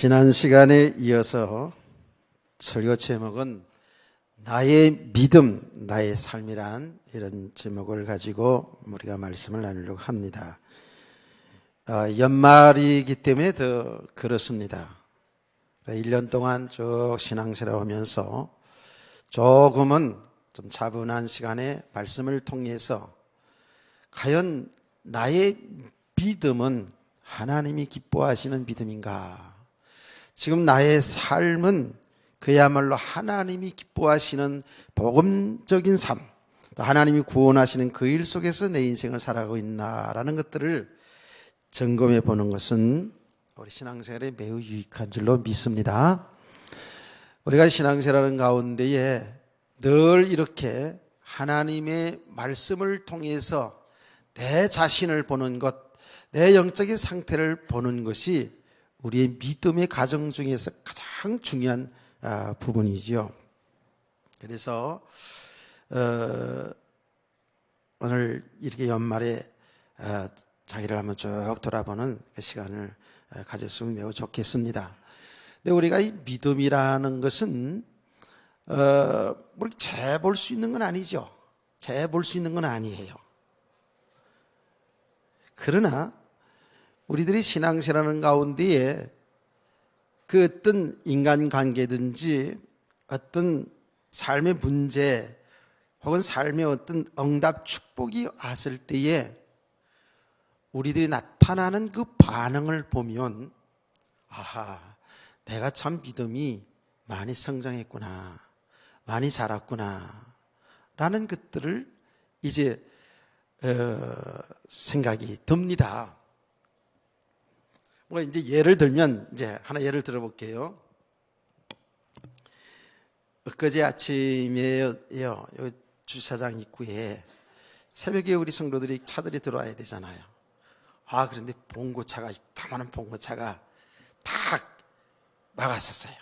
지난 시간에 이어서 설교 제목은 나의 믿음, 나의 삶이란 이런 제목을 가지고 우리가 말씀을 나누려고 합니다. 연말이기 때문에 더 그렇습니다. 1년 동안 쭉 신앙생활 하면서 조금은 좀 차분한 시간에 말씀을 통해서 과연 나의 믿음은 하나님이 기뻐하시는 믿음인가? 지금 나의 삶은 그야말로 하나님이 기뻐하시는 복음적인 삶, 또 하나님이 구원하시는 그 일 속에서 내 인생을 살아가고 있나라는 것들을 점검해 보는 것은 우리 신앙생활에 매우 유익한 줄로 믿습니다. 우리가 신앙생활하는 가운데에 늘 이렇게 하나님의 말씀을 통해서 내 자신을 보는 것, 내 영적인 상태를 보는 것이 우리의 믿음의 과정 중에서 가장 중요한 부분이지요. 그래서 오늘 이렇게 연말에 자기를 한번 쭉 돌아보는 그 시간을 가졌으면 매우 좋겠습니다. 근데 우리가 이 믿음이라는 것은 재볼 수 있는 건 아니죠. 재볼 수 있는 건 아니에요. 그러나 우리들이 신앙생활하는 가운데에 그 어떤 인간관계든지 어떤 삶의 문제 혹은 삶의 어떤 응답 축복이 왔을 때에 우리들이 나타나는 그 반응을 보면 아하, 내가 참 믿음이 많이 성장했구나, 많이 자랐구나 라는 것들을 이제 생각이 듭니다. 이제 예를 들면 이제 하나 예를 들어볼게요. 엊그제 아침에요, 여기 주차장 입구에 새벽에 우리 성도들이 차들이 들어와야 되잖아요. 그런데 봉고차가, 이따만한 봉고차가 딱 막았었어요.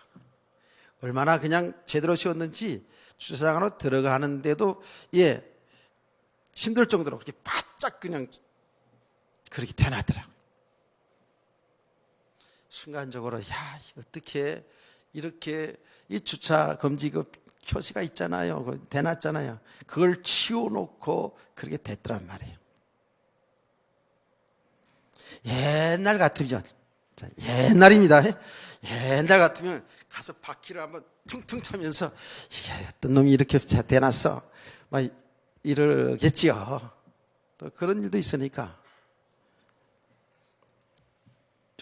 얼마나 그냥 제대로 세웠는지 주차장 안으로 들어가는데도 힘들 정도로 그렇게 바짝 그냥 그렇게 대놨더라고요. 순간적으로 어떻게 이렇게 이 주차 금지 그 표시가 있잖아요, 대놨잖아요. 그걸 치워놓고 그렇게 됐더란 말이에요. 옛날 같으면, 옛날입니다. 옛날 같으면 가서 바퀴를 한번 퉁퉁 차면서 어떤 놈이 이렇게 대놨어 막 이러겠지요. 또 그런 일도 있으니까.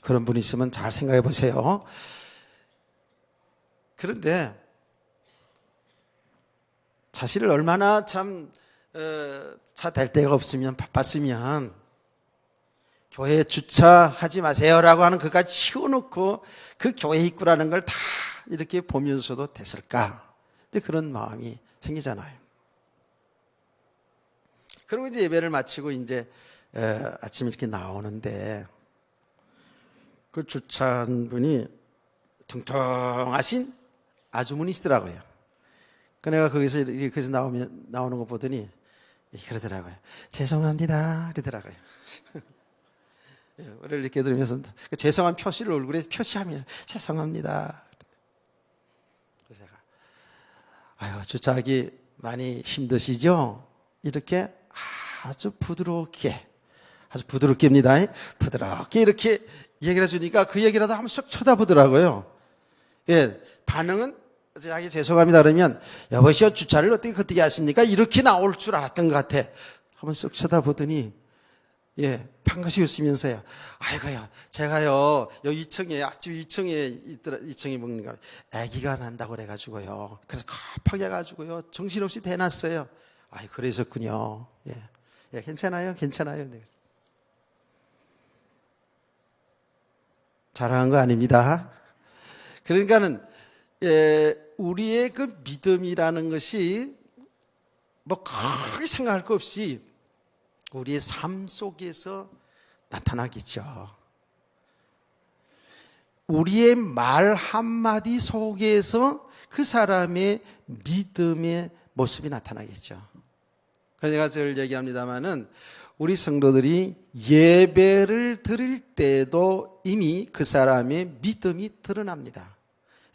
그런 분이 있으면 잘 생각해 보세요. 그런데 자신을 얼마나 참 차 댈 데가 없으면, 바빴으면 교회에 주차하지 마세요라고 하는 그까지 치워놓고 그 교회 입구라는 걸 다 이렇게 보면서도 됐을까? 그런 마음이 생기잖아요. 그리고 이제 예배를 마치고 이제 아침에 이렇게 나오는데 그 주차한 분이 퉁퉁하신 아주머니시더라고요. 내가 거기서 나오는 거 보더니 그러더라고요. 죄송합니다. 그러더라고요. 우리를 이렇게 들으면서 그 죄송한 표시를 얼굴에 표시하면서 죄송합니다. 그래서 제가 주차하기 많이 힘드시죠? 이렇게 아주 부드럽게입니다. 부드럽게 이렇게 얘기를 해주니까 그 얘기라도 한번 쓱 쳐다보더라고요. 반응은 자기 죄송합니다 그러면 여보시오 주차를 어떻게 하십니까? 이렇게 나올 줄 알았던 것 같아. 한번 쓱 쳐다보더니 반드시 웃으면서요. 아이고야, 제가요 여기 2층에 앞집 2층에 먹는가 아기가 난다고 그래가지고요. 그래서 급하게 해가지고요 정신없이 대놨어요. 그러셨군요. 괜찮아요. 잘한 거 아닙니다. 그러니까는 우리의 그 믿음이라는 것이 크게 생각할 거 없이 우리의 삶 속에서 나타나겠죠. 우리의 말 한마디 속에서 그 사람의 믿음의 모습이 나타나겠죠. 그래서 제가 늘 얘기합니다마는 우리 성도들이 예배를 드릴 때도 이미 그 사람의 믿음이 드러납니다.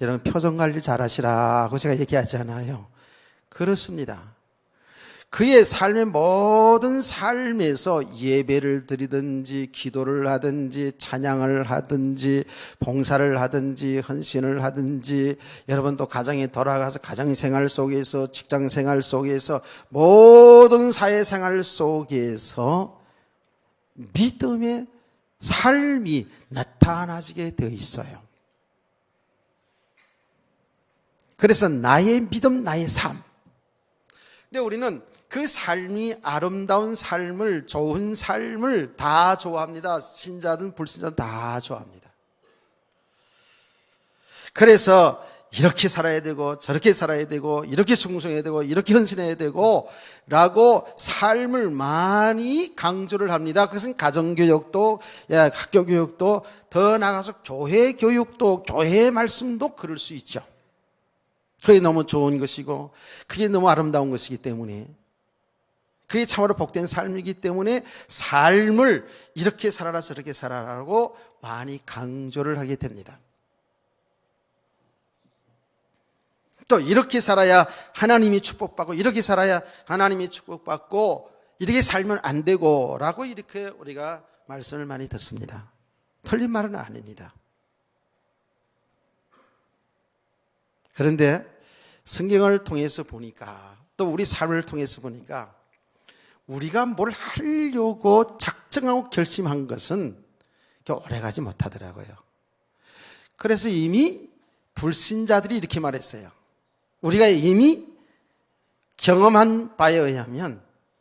여러분 표정 관리 잘하시라고 제가 얘기하잖아요. 그렇습니다. 그의 삶의 모든 삶에서 예배를 드리든지 기도를 하든지 찬양을 하든지 봉사를 하든지 헌신을 하든지 여러분 또 가정에 돌아가서 가정생활 속에서 직장생활 속에서 모든 사회생활 속에서 믿음의 삶이 나타나지게 되어 있어요. 그래서 나의 믿음, 나의 삶. 근데 우리는 그 삶이 아름다운 삶을, 좋은 삶을 다 좋아합니다. 신자든 불신자든 다 좋아합니다. 그래서 이렇게 살아야 되고 저렇게 살아야 되고 이렇게 충성해야 되고 이렇게 헌신해야 되고 라고 삶을 많이 강조를 합니다. 그것은 가정교육도 학교교육도 더 나아가서 교회교육도 교회 말씀도 그럴 수 있죠. 그게 너무 좋은 것이고 그게 너무 아름다운 것이기 때문에 그게 참으로 복된 삶이기 때문에 삶을 이렇게 살아라 저렇게 살아라고 많이 강조를 하게 됩니다. 또 이렇게 살아야 하나님이 축복받고 이렇게 살아야 하나님이 축복받고 이렇게 살면 안 되고 라고 이렇게 우리가 말씀을 많이 듣습니다. 틀린 말은 아닙니다. 그런데 성경을 통해서 보니까 또 우리 삶을 통해서 보니까 우리가 뭘 하려고 작정하고 결심한 것은 오래가지 못하더라고요. 그래서 이미 불신자들이 이렇게 말했어요. 우리가 이미 경험한 바에 의하면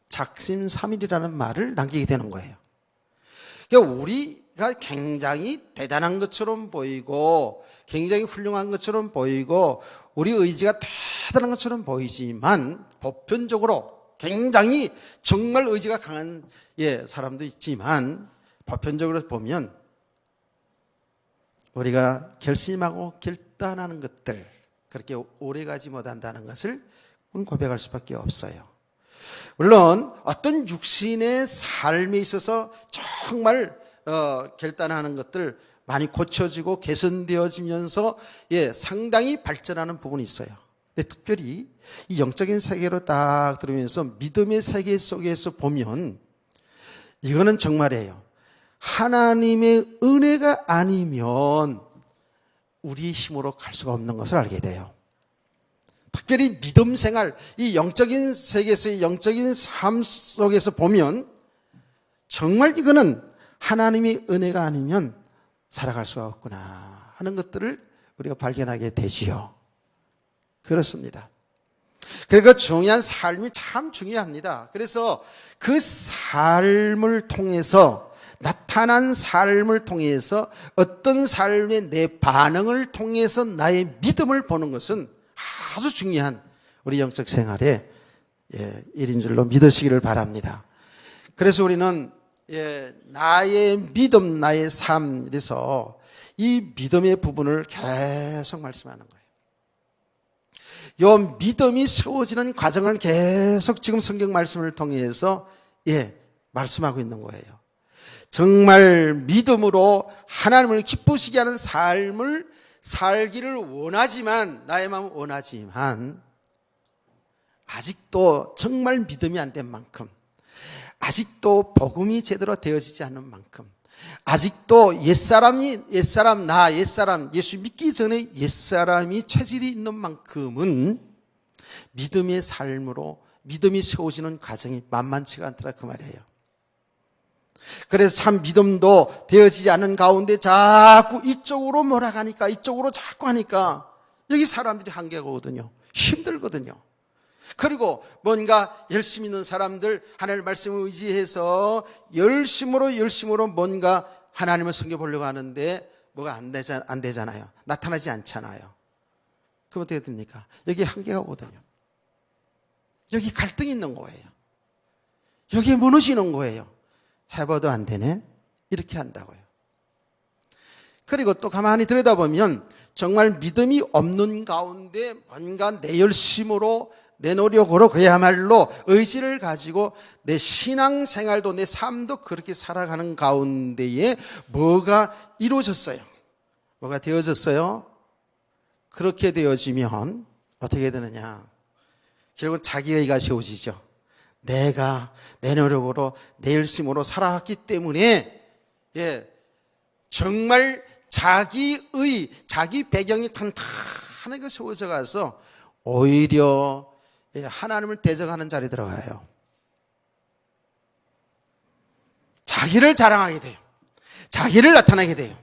작심삼일이라는 말을 남기게 되는 거예요. 그러니까 우리가 굉장히 대단한 것처럼 보이고 굉장히 훌륭한 것처럼 보이고 우리 의지가 대단한 것처럼 보이지만 보편적으로 굉장히 정말 의지가 강한 사람도 있지만 보편적으로 보면 우리가 결심하고 결단하는 것들 그렇게 오래가지 못한다는 것을 고백할 수밖에 없어요. 물론 어떤 육신의 삶에 있어서 정말 결단하는 것들 많이 고쳐지고 개선되어지면서 상당히 발전하는 부분이 있어요. 근데 특별히 이 영적인 세계로 딱 들으면서 믿음의 세계 속에서 보면 이거는 정말이에요. 하나님의 은혜가 아니면 우리 힘으로 갈 수가 없는 것을 알게 돼요. 특별히 믿음 생활, 이 영적인 세계에서의 영적인 삶 속에서 보면 정말 이거는 하나님의 은혜가 아니면 살아갈 수가 없구나 하는 것들을 우리가 발견하게 되지요. 그렇습니다. 그러니까 중요한 삶이 참 중요합니다. 그래서 그 삶을 통해서 나타난 삶을 통해서 어떤 삶의 내 반응을 통해서 나의 믿음을 보는 것은 아주 중요한 우리 영적 생활의 일인 줄로 믿으시기를 바랍니다. 그래서 우리는 나의 믿음, 나의 삶 이래서 이 믿음의 부분을 계속 말씀하는 거예요. 이 믿음이 세워지는 과정을 계속 지금 성경 말씀을 통해서 말씀하고 있는 거예요. 정말 믿음으로 하나님을 기쁘시게 하는 삶을 살기를 원하지만 나의 마음은 원하지만 아직도 정말 믿음이 안 된 만큼 아직도 복음이 제대로 되어지지 않는 만큼 아직도 옛사람, 예수 믿기 전에 옛사람이 체질이 있는 만큼은 믿음의 삶으로 믿음이 세워지는 과정이 만만치가 않더라 그 말이에요. 그래서 참 믿음도 되어지지 않는 가운데 자꾸 이쪽으로 몰아가니까 이쪽으로 자꾸 하니까 여기 사람들이 한계가 오거든요. 힘들거든요. 그리고 뭔가 열심히 있는 사람들 하나님의 말씀을 의지해서 열심으로 뭔가 하나님을 섬겨보려고 하는데 뭐가 안 되잖아요. 나타나지 않잖아요. 그럼 어떻게 됩니까? 여기 한계가 오거든요. 여기 갈등이 있는 거예요. 여기에 무너지는 거예요. 해봐도 안 되네? 이렇게 한다고요. 그리고 또 가만히 들여다보면 정말 믿음이 없는 가운데 뭔가 내 열심으로 내 노력으로 그야말로 의지를 가지고 내 신앙생활도 내 삶도 그렇게 살아가는 가운데에 뭐가 이루어졌어요? 뭐가 되어졌어요? 그렇게 되어지면 어떻게 되느냐? 결국은 자기의가 세워지죠. 내가 내 노력으로 내 열심으로 살아왔기 때문에 정말 자기 배경이 탄탄하게 세워져 가서 오히려 하나님을 대적하는 자리에 들어가요. 자기를 자랑하게 돼요. 자기를 나타내게 돼요.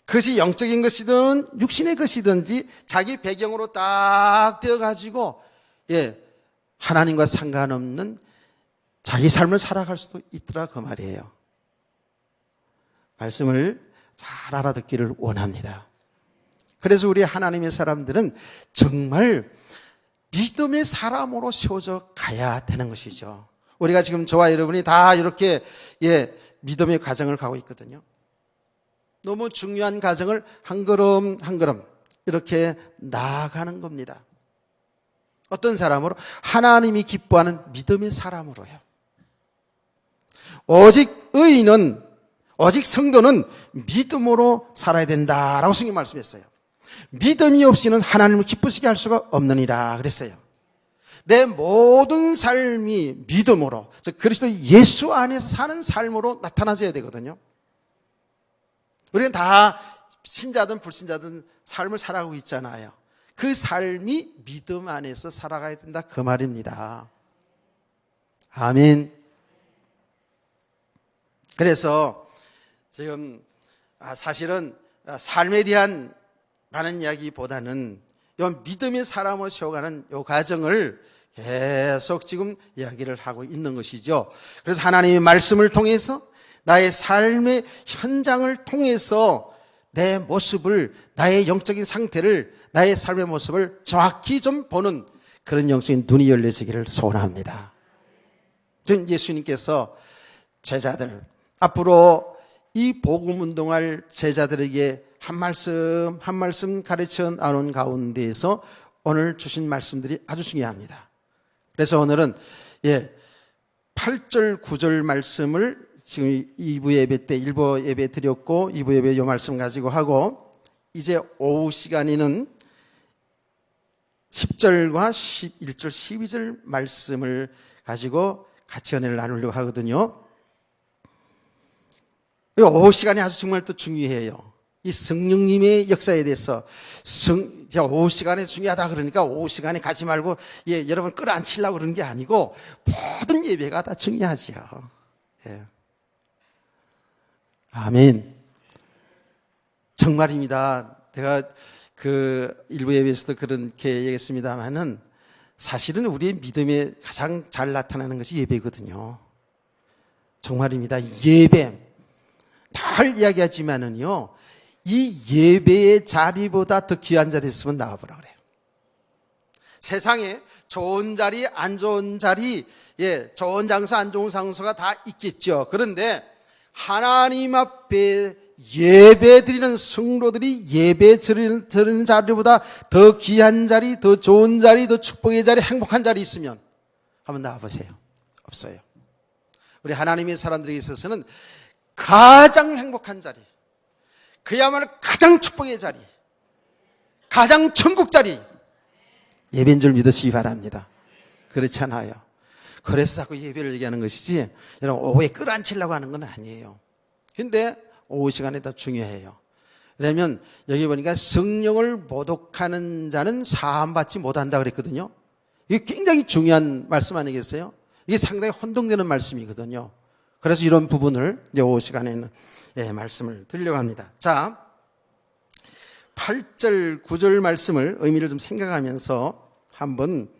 그것이 영적인 것이든 육신의 것이든지 자기 배경으로 딱 되어가지고 하나님과 상관없는 자기 삶을 살아갈 수도 있더라 그 말이에요. 말씀을 잘 알아듣기를 원합니다. 그래서 우리 하나님의 사람들은 정말 믿음의 사람으로 세워져 가야 되는 것이죠. 우리가 지금 저와 여러분이 다 이렇게 믿음의 과정을 가고 있거든요. 너무 중요한 과정을 한 걸음 한 걸음 이렇게 나아가는 겁니다. 어떤 사람으로? 하나님이 기뻐하는 믿음의 사람으로요. 오직 의인은, 오직 성도는 믿음으로 살아야 된다라고 성경 말씀했어요. 믿음이 없이는 하나님을 기쁘시게 할 수가 없느니라 그랬어요. 내 모든 삶이 믿음으로, 즉 그리스도 예수 안에서 사는 삶으로 나타나져야 되거든요. 우리는 다 신자든 불신자든 삶을 살아가고 있잖아요. 그 삶이 믿음 안에서 살아가야 된다 그 말입니다. 아멘. 그래서 지금 사실은 삶에 대한 많은 이야기보다는 이 믿음의 사람으로 세워가는 이 과정을 계속 지금 이야기를 하고 있는 것이죠. 그래서 하나님의 말씀을 통해서 나의 삶의 현장을 통해서 내 모습을, 나의 영적인 상태를, 나의 삶의 모습을 정확히 좀 보는 그런 영적인 눈이 열려지기를 소원합니다. 예수님께서 제자들, 앞으로 이 복음 운동할 제자들에게 한 말씀 한 말씀 가르쳐 나눈 가운데에서 오늘 주신 말씀들이 아주 중요합니다. 그래서 오늘은 8절 9절 말씀을 지금 2부 예배 때 1부 예배 드렸고 2부 예배 이 말씀 가지고 하고 이제 오후 시간에는 10절과 11절 12절 말씀을 가지고 같이 은혜를 나누려고 하거든요. 오후 시간이 아주 정말 또 중요해요. 이 성령님의 역사에 대해서 오후 시간에 중요하다 그러니까 오후 시간에 가지 말고 여러분 끌어안치려고 그러는 게 아니고 모든 예배가 다 중요하지요. 아멘. 정말입니다. 내가 일부 예배에서도 그렇게 얘기했습니다만은 사실은 우리의 믿음에 가장 잘 나타나는 것이 예배거든요. 정말입니다. 예배. 늘 이야기하지만은요, 이 예배의 자리보다 더 귀한 자리 있으면 나와보라 그래요. 세상에 좋은 자리, 안 좋은 자리, 좋은 장소, 안 좋은 장소가 다 있겠죠. 그런데 하나님 앞에 예배 드리는 성도들이 예배 드리는 자리보다 더 귀한 자리, 더 좋은 자리, 더 축복의 자리, 행복한 자리 있으면 한번 나와보세요. 없어요. 우리 하나님의 사람들에게 있어서는 가장 행복한 자리, 그야말로 가장 축복의 자리, 가장 천국 자리, 예배인 줄 믿으시기 바랍니다. 그렇지 않아요. 그래서 자꾸 예배를 얘기하는 것이지 여러분 오후에 끌어안치려고 하는 건 아니에요. 근데 오후 시간에 더 중요해요. 왜냐하면 여기 보니까 성령을 모독하는 자는 사함받지 못한다 그랬거든요. 이게 굉장히 중요한 말씀 아니겠어요? 이게 상당히 혼동되는 말씀이거든요. 그래서 이런 부분을 이제 오후 시간에는 말씀을 드리려고 합니다. 자, 8절 9절 말씀을 의미를 좀 생각하면서 한번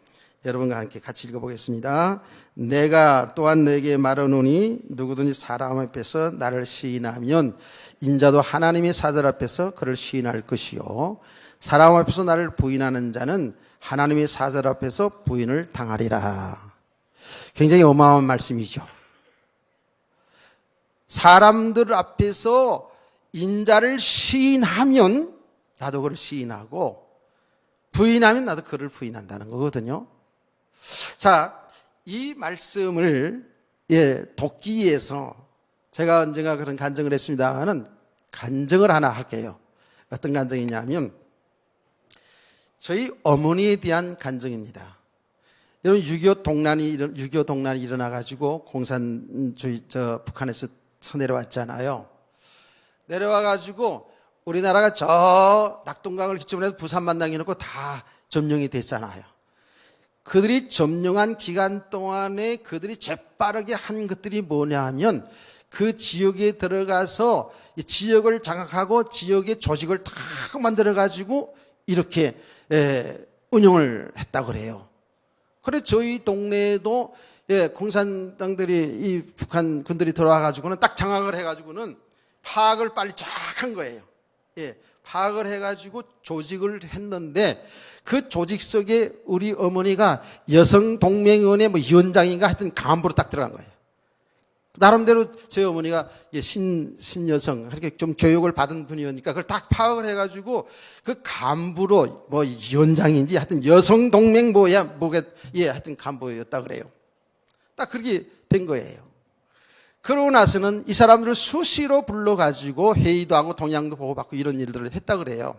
여러분과 함께 같이 읽어보겠습니다. 내가 또한 너에게 말하노니 누구든지 사람 앞에서 나를 시인하면 인자도 하나님의 사절 앞에서 그를 시인할 것이요 사람 앞에서 나를 부인하는 자는 하나님의 사절 앞에서 부인을 당하리라. 굉장히 어마어마한 말씀이죠. 사람들 앞에서 인자를 시인하면 나도 그를 시인하고 부인하면 나도 그를 부인한다는 거거든요. 자, 이 말씀을 돕기 위해서 제가 언젠가 그런 간증을 했습니다마는 간증을 하나 할게요. 어떤 간증이냐면 저희 어머니에 대한 간증입니다. 여러분 6.25 동란이 일어나가지고 공산주의 북한에서 내려왔잖아요. 내려와가지고 우리나라가 저 낙동강을 기점으로 해서 부산만 남겨놓고 다 점령이 됐잖아요. 그들이 점령한 기간 동안에 그들이 재빠르게 한 것들이 뭐냐 하면 그 지역에 들어가서 지역을 장악하고 지역의 조직을 다 만들어가지고 이렇게 운영을 했다고 그래요. 그래 저희 동네에도 공산당들이 이 북한 군들이 들어와가지고는 딱 장악을 해가지고는 파악을 빨리 쫙 한 거예요. 파악을 해가지고 조직을 했는데 그 조직 속에 우리 어머니가 여성동맹위원회 위원장인가 하여튼 간부로 딱 들어간 거예요. 나름대로 저희 어머니가 신여성, 그렇게 좀 교육을 받은 분이었으니까 그걸 딱 파악을 해가지고 그 간부로 위원장인지 하여튼 여성동맹 하여튼 간부였다 그래요. 딱 그렇게 된 거예요. 그러고 나서는 이 사람들을 수시로 불러가지고 회의도 하고 동향도 보고받고 이런 일들을 했다 그래요.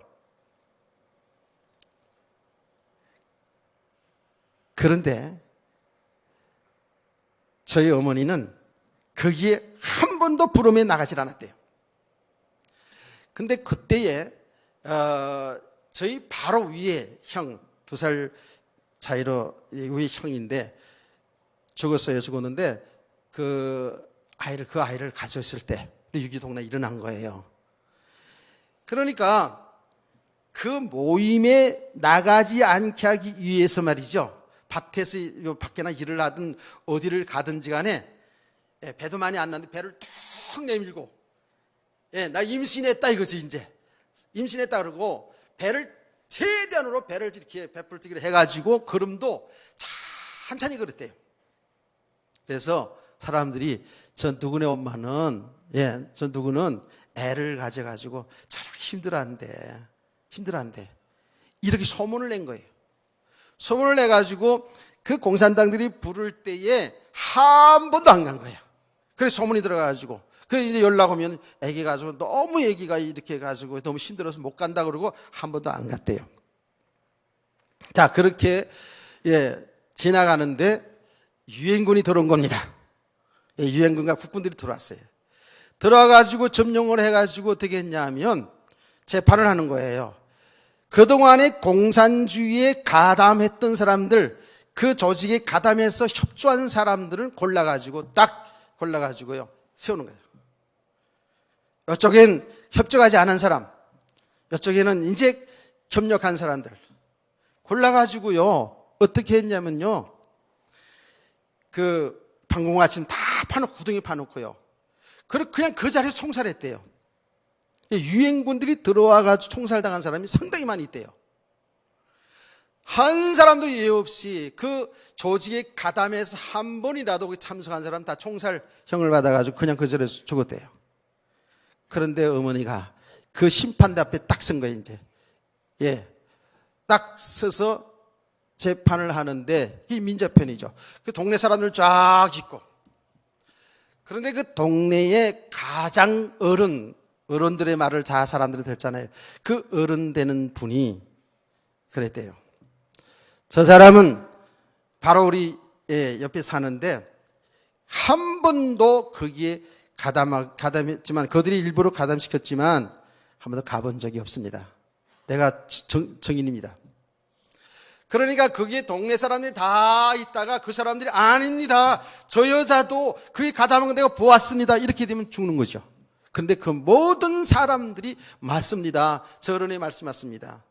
그런데 저희 어머니는 거기에 한 번도 부름에 나가질 않았대요. 근데 그때에 저희 바로 위에 형, 2살 차이로 위에 형인데 죽었는데 그 아이를 가졌을 때 6.25 동란이 일어난 거예요. 그러니까 그 모임에 나가지 않게 하기 위해서 말이죠. 밭에서 밖에나 일을 하든 어디를 가든지 간에 배도 많이 안 났는데 배를 툭 내밀고 나 임신했다 이거지 이제. 임신했다 그러고 배를 최대한으로 배를 이렇게 배불뜨기를 해가지고 걸음도 천천히 걸었대요. 그래서 사람들이 저 누구네 엄마는 저 누구는 애를 가져가지고 저렇게 힘들어한대 이렇게 소문을 낸 거예요. 소문을 내가지고 그 공산당들이 부를 때에 한 번도 안 간 거예요. 그래서 소문이 들어가가지고 그래서 이제 연락 오면 애기 가지고 너무 애기가 이렇게 가지고 너무 힘들어서 못 간다 그러고 한 번도 안 갔대요. 자, 그렇게 지나가는데 유엔군이 들어온 겁니다. 유엔군과 국군들이 들어왔어요. 들어와가지고 점령을 해가지고 어떻게 했냐면 재판을 하는 거예요. 그동안에 공산주의에 가담했던 사람들, 그 조직에 가담해서 협조한 사람들을 골라가지고요 세우는 거예요. 이쪽엔 협조하지 않은 사람, 이쪽에는 이제 협력한 사람들 골라가지고요 어떻게 했냐면요, 그 방공아침 다 파놓고 구덩이 파놓고요. 그냥 그 자리에서 총살했대요. 유엔군들이 들어와가지고 총살당한 사람이 상당히 많이 있대요. 한 사람도 예외 없이 그 조직에 가담해서 한 번이라도 참석한 사람 다 총살형을 받아가지고 그냥 그 자리에서 죽었대요. 그런데 어머니가 그 심판대 앞에 딱 선 거예요, 이제. 딱 서서 재판을 하는데, 이 민자편이죠. 그 동네 사람들 쫙 있고. 그런데 그 동네의 가장 어른들의 말을 다 사람들이 듣잖아요. 그 어른 되는 분이 그랬대요. 저 사람은 바로 우리 옆에 사는데 한 번도 거기에 가담했지만 그들이 일부러 가담시켰지만 한 번도 가본 적이 없습니다. 내가 정인입니다. 그러니까 거기에 동네 사람들이 다 있다가 그 사람들이 아닙니다. 저 여자도 그게 가담한 거 내가 보았습니다. 이렇게 되면 죽는 거죠. 그런데 그 모든 사람들이 맞습니다. 저 어른의 말씀 맞습니다.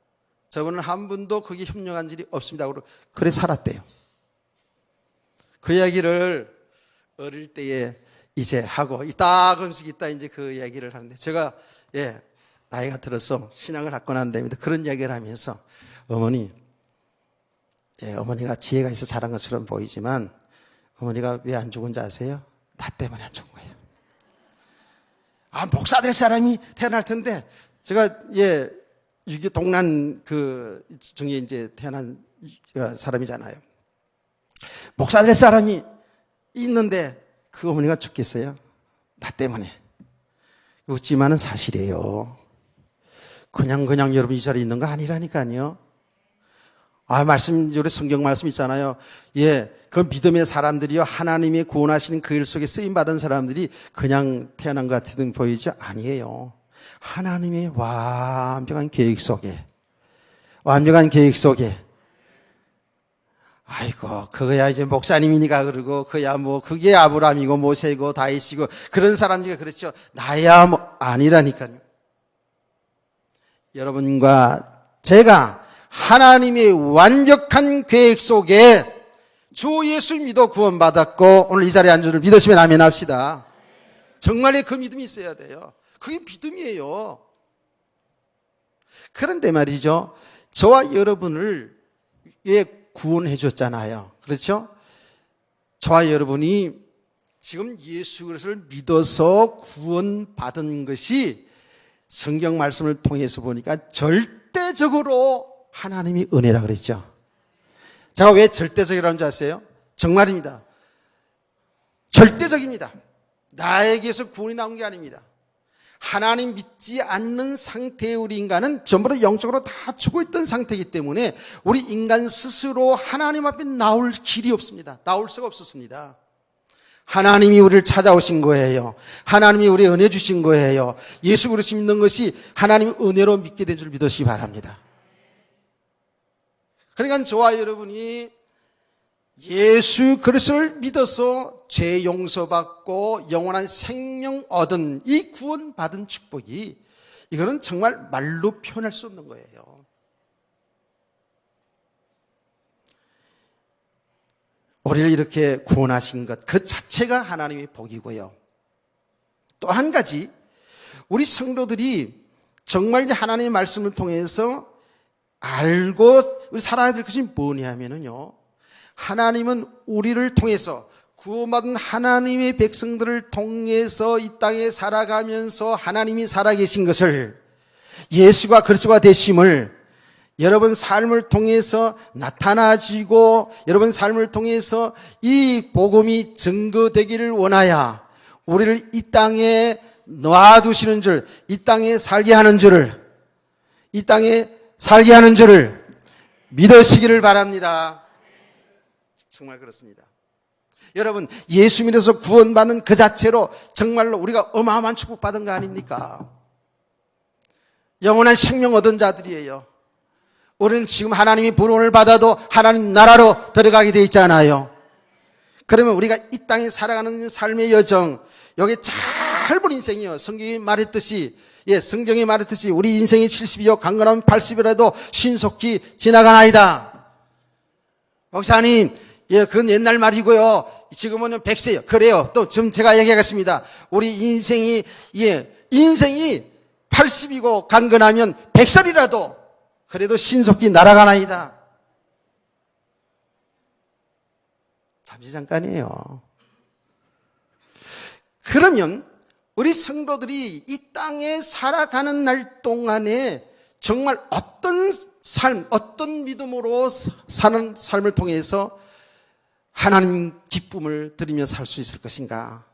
저분은 한 분도 거기에 협력한 일이 없습니다. 그래 살았대요. 그 이야기를 어릴 때에 이제 하고 딱 음식이 있다 이제 그 이야기를 하는데 제가 나이가 들어서 신앙을 갖고 난 다음에 그런 이야기를 하면서 어머니가 지혜가 있어 잘한 것처럼 보이지만 어머니가 왜 안 죽은지 아세요? 나 때문에 안 죽은 거예요. 목사 될 사람이 태어날 텐데 제가 이게 동란 그 중에 이제 태어난 사람이잖아요. 목사 될 사람이 있는데 그 어머니가 죽겠어요? 나 때문에. 웃지만은 사실이에요. 그냥 여러분 이 자리에 있는 거 아니라니까요. 우리 성경 말씀 있잖아요. 예, 그 믿음의 사람들이요, 하나님의 구원하시는 그 일 속에 쓰임받은 사람들이 그냥 태어난 것 같은 보이죠? 아니에요. 하나님의 완벽한 계획 속에, 아이고, 그거야 이제 목사님이니까 그러고, 그야 뭐, 그게 아브라함이고 모세고 다윗이고, 그런 사람들이 그렇죠. 나야 뭐, 아니라니까요. 여러분과 제가 하나님의 완벽한 계획 속에 주 예수 믿어 구원받았고, 오늘 이 자리에 앉은 줄 믿으시면 아멘 합시다. 정말의 그 믿음이 있어야 돼요. 그게 믿음이에요. 그런데 말이죠. 저와 여러분을 왜 구원해 줬잖아요. 그렇죠? 저와 여러분이 지금 예수 그리스도를 믿어서 구원받은 것이 성경 말씀을 통해서 보니까 절대적으로 하나님이 은혜라 그랬죠. 제가 왜 절대적이라는 줄 아세요? 정말입니다. 절대적입니다. 나에게서 구원이 나온 게 아닙니다. 하나님 믿지 않는 상태의 우리 인간은 전부 다 영적으로 다 죽어있던 상태이기 때문에 우리 인간 스스로 하나님 앞에 나올 길이 없습니다. 나올 수가 없었습니다. 하나님이 우리를 찾아오신 거예요. 하나님이 우리 은혜 주신 거예요. 예수 그리스도 믿는 것이 하나님의 은혜로 믿게 된 줄 믿으시기 바랍니다. 그러니까 저와 여러분이 예수 그리스도를 믿어서 죄 용서받고 영원한 생명 얻은 이 구원받은 축복이, 이거는 정말 말로 표현할 수 없는 거예요. 우리를 이렇게 구원하신 것 그 자체가 하나님의 복이고요. 또 한 가지, 우리 성도들이 정말 하나님의 말씀을 통해서 알고 우리 살아야 될 것이 뭐냐면요, 하나님은 우리를 통해서, 구원받은 하나님의 백성들을 통해서 이 땅에 살아가면서 하나님이 살아계신 것을, 예수가 그리스도가 되심을 여러분 삶을 통해서 나타나지고 여러분 삶을 통해서 이 복음이 증거되기를 원하여 우리를 이 땅에 놔두시는 줄, 이 땅에 살게 하는 줄을 믿으시기를 바랍니다. 정말 그렇습니다. 여러분, 예수 믿어서 구원받는 그 자체로 정말로 우리가 어마어마한 축복받은 거 아닙니까? 영원한 생명 얻은 자들이에요. 우리는 지금 하나님이 부름을 받아도 하나님 나라로 들어가게 돼 있잖아요. 그러면 우리가 이 땅에 살아가는 삶의 여정, 여기 짧은 인생이요, 성경이 말했듯이 우리 인생이 70이요 강건하면 80이라도 신속히 지나가나이다. 목사님, 그건 옛날 말이고요, 지금은 100세요. 그래요. 또 좀 제가 얘기하겠습니다. 우리 인생이 80이고 강건하면 100살이라도 그래도 신속히 날아가나이다. 잠시 잠깐이에요. 그러면 우리 성도들이 이 땅에 살아가는 날 동안에 정말 어떤 삶, 어떤 믿음으로 사는 삶을 통해서 하나님 기쁨을 드리며 살 수 있을 것인가?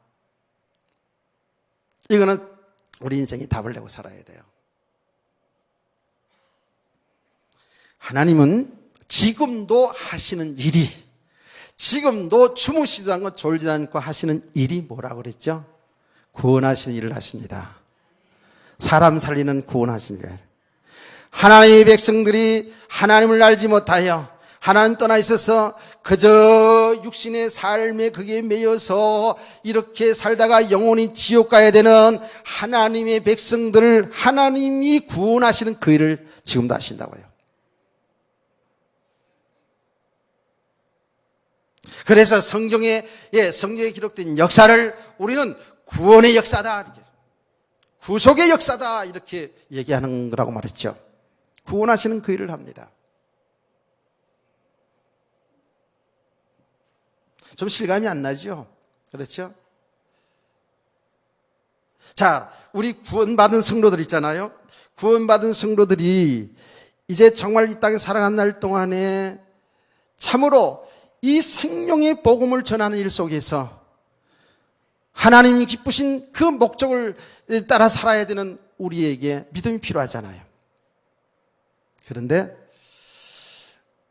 이거는 우리 인생이 답을 내고 살아야 돼요. 하나님은 지금도 하시는 일이, 지금도 주무시지도 않고 졸지도 않고 하시는 일이 뭐라고 그랬죠? 구원하시는 일을 하십니다. 사람 살리는 구원하시는 일. 하나님의 백성들이 하나님을 알지 못하여 하나님 떠나 있어서 그저 육신의 삶에 그게 매여서 이렇게 살다가 영원히 지옥 가야 되는 하나님의 백성들을 하나님이 구원하시는 그 일을 지금도 하신다고요. 그래서 성경에 기록된 역사를 우리는 구원의 역사다, 구속의 역사다 이렇게 얘기하는 거라고 말했죠. 구원하시는 그 일을 합니다. 좀 실감이 안 나죠? 그렇죠? 자, 우리 구원받은 성도들 있잖아요. 구원받은 성도들이 이제 정말 이 땅에 살아간 날 동안에 참으로 이 생명의 복음을 전하는 일 속에서 하나님이 기쁘신 그 목적을 따라 살아야 되는 우리에게 믿음이 필요하잖아요. 그런데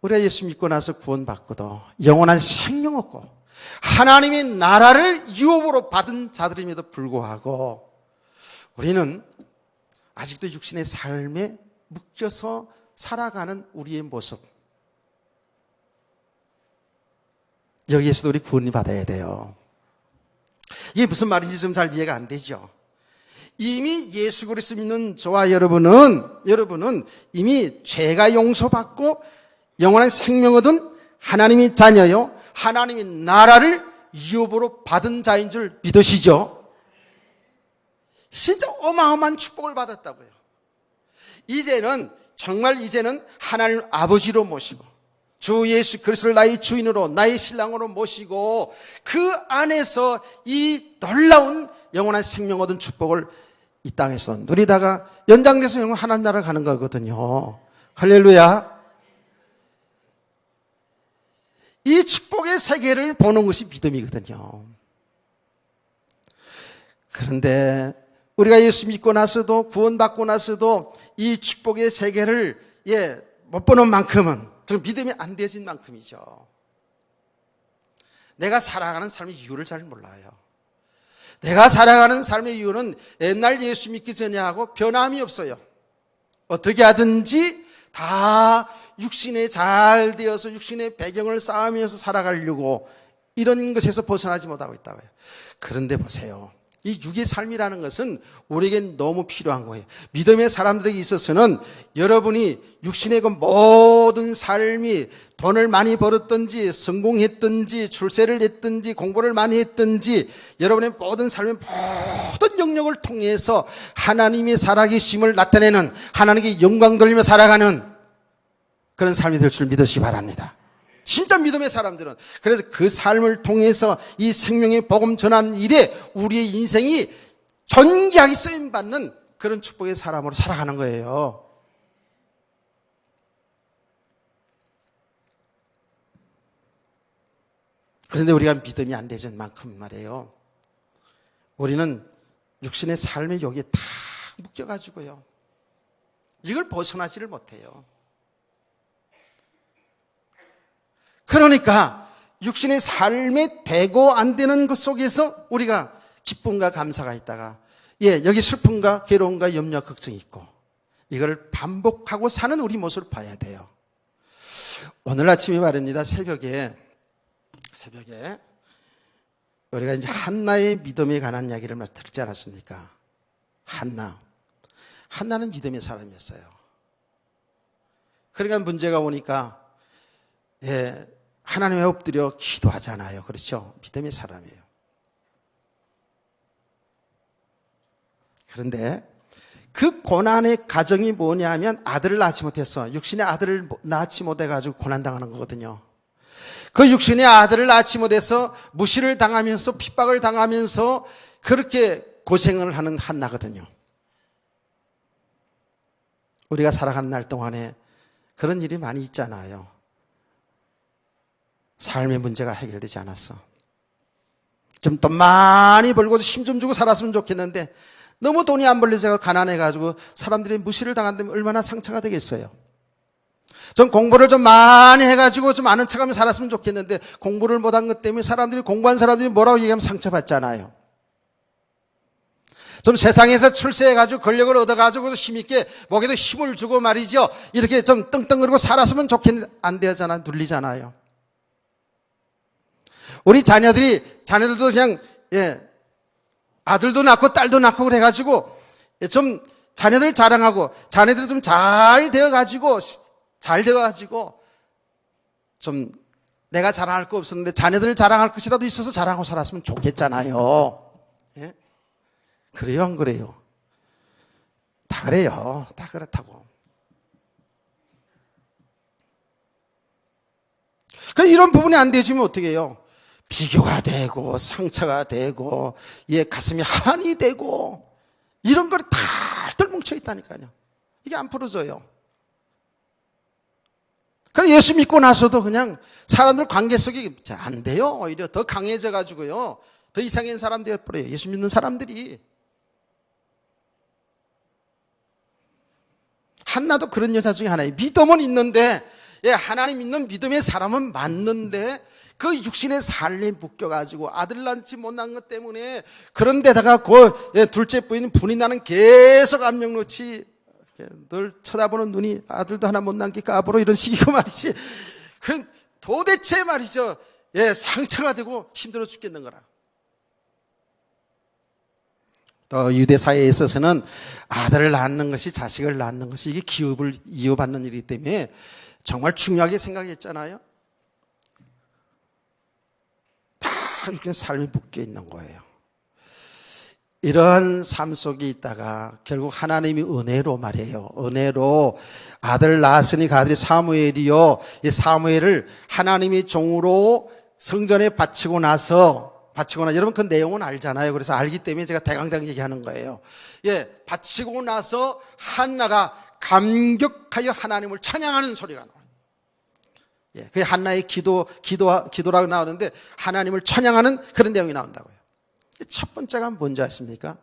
우리가 예수 믿고 나서 구원받고도 영원한 생명 없고 하나님의 나라를 유업으로 받은 자들임에도 불구하고 우리는 아직도 육신의 삶에 묶여서 살아가는 우리의 모습, 여기에서도 우리 구원을 받아야 돼요. 이게 무슨 말인지 좀 잘 이해가 안 되죠. 이미 예수 그리스도 믿는 저와 여러분은 이미 죄가 용서받고 영원한 생명 얻은 하나님의 자녀요, 하나님의 나라를 유업으로 받은 자인 줄 믿으시죠? 진짜 어마어마한 축복을 받았다고요. 이제는 하나님 아버지로 모시고 주 예수 그리스도를 나의 주인으로 나의 신랑으로 모시고 그 안에서 이 놀라운 영원한 생명 얻은 축복을 이 땅에서 누리다가 연장돼서 영원 하나님 나라 가는 거거든요. 할렐루야. 이 축복의 세계를 보는 것이 믿음이거든요. 그런데 우리가 예수 믿고 나서도 구원받고 나서도 이 축복의 세계를 못 보는 만큼은 믿음이 안 되어진 만큼이죠. 내가 살아가는 삶의 이유를 잘 몰라요. 내가 살아가는 삶의 이유는 옛날 예수 믿기 전에 하고 변함이 없어요. 어떻게 하든지 다 육신에 잘 되어서 육신의 배경을 쌓으면서 살아가려고 이런 것에서 벗어나지 못하고 있다고요. 그런데 보세요. 이 육의 삶이라는 것은 우리에겐 너무 필요한 거예요. 믿음의 사람들에게 있어서는 여러분이 육신의 그 모든 삶이 돈을 많이 벌었든지 성공했든지 출세를 했든지 공부를 많이 했든지 여러분의 모든 삶의 모든 영역을 통해서 하나님의 살아계심을 나타내는 하나님께 영광 돌리며 살아가는 그런 삶이 될 줄 믿으시기 바랍니다. 진짜 믿음의 사람들은 그래서 그 삶을 통해서 이 생명의 복음 전하는 일에 우리의 인생이 존귀하게 쓰임받는 그런 축복의 사람으로 살아가는 거예요. 그런데 우리가 믿음이 안 되는 만큼 말이에요. 우리는 육신의 삶의 여기에 다 묶여가지고요. 이걸 벗어나지를 못해요. 그러니까 육신의 삶에 되고 안 되는 것 속에서 우리가 기쁨과 감사가 있다가 여기 슬픔과 괴로움과 염려, 걱정이 있고 이걸 반복하고 사는 우리 모습을 봐야 돼요. 오늘 아침에 말입니다. 새벽에 우리가 이제 한나의 믿음에 관한 이야기를 들지 않았습니까? 한나는 믿음의 사람이었어요. 그러니까 문제가 오니까 하나님에 엎드려 기도하잖아요. 그렇죠? 믿음의 사람이에요. 그런데 그 고난의 가정이 뭐냐면 아들을 낳지 못했어. 육신의 아들을 낳지 못해가지고 고난당하는 거거든요. 그 육신의 아들을 낳지 못해서 무시를 당하면서 핍박을 당하면서 그렇게 고생을 하는 한나거든요. 우리가 살아가는 날 동안에 그런 일이 많이 있잖아요. 삶의 문제가 해결되지 않았어. 좀 돈 많이 벌고 힘 좀 주고 살았으면 좋겠는데 너무 돈이 안 벌려서 가난해가지고 사람들이 무시를 당한다면 얼마나 상처가 되겠어요. 전 공부를 좀 많이 해가지고 좀 아는 척하면 살았으면 좋겠는데 공부를 못한 것 때문에 공부한 사람들이 뭐라고 얘기하면 상처받잖아요. 좀 세상에서 출세해가지고 권력을 얻어가지고 힘있게 목에도 힘을 주고 말이죠. 이렇게 좀 떵떵거리고 살았으면 좋겠는데 안 되잖아. 눌리잖아요. 우리 자녀들도 그냥 아들도 낳고 딸도 낳고 그래가지고 좀 자녀들 자랑하고 자녀들 좀 잘 되어가지고 좀 내가 자랑할 거 없었는데 자녀들 자랑할 것이라도 있어서 자랑하고 살았으면 좋겠잖아요. 예? 그래요, 안 그래요? 다 그래요. 다 그렇다고. 그러니까 이런 부분이 안 되어지면 어떻게 해요? 비교가 되고 상처가 되고 가슴이 한이 되고 이런 걸 다 뭉쳐 있다니까요. 이게 안 풀어져요. 그럼 예수 믿고 나서도 그냥 사람들 관계 속에 안 돼요. 오히려 더 강해져 가지고요. 더 이상한 사람 되어버려요. 예수 믿는 사람들이. 한나도 그런 여자 중에 하나예요. 믿음은 있는데, 하나님 믿는 믿음의 사람은 맞는데 그 육신의 삶에 묶여가지고 아들 낳지 못난 것 때문에 그런데다가 그 둘째 부인 분이 나는 계속 압력 넣지 늘 쳐다보는 눈이 아들도 하나 못 낳기 까불어 이런 식이고 말이지. 그 도대체 말이죠. 상처가 되고 힘들어 죽겠는 거라. 또 유대 사회에 있어서는 아들을 낳는 것이 자식을 낳는 것이 이게 기업을 이어받는 일이기 때문에 정말 중요하게 생각했잖아요. 다 이렇게 삶이 묶여 있는 거예요. 이러한 삶 속에 있다가 결국 하나님이 은혜로 말이에요. 은혜로 아들 낳았으니 그 아들이 사무엘이요. 이 사무엘을 하나님의 종으로 성전에 바치고 나서 여러분 그 내용은 알잖아요. 그래서 알기 때문에 제가 대강당 얘기하는 거예요. 바치고 나서 한나가 감격하여 하나님을 찬양하는 소리가 나와요. 그게 한나의 기도라고 나오는데 하나님을 찬양하는 그런 내용이 나온다고요. 첫 번째가 뭔지 아십니까?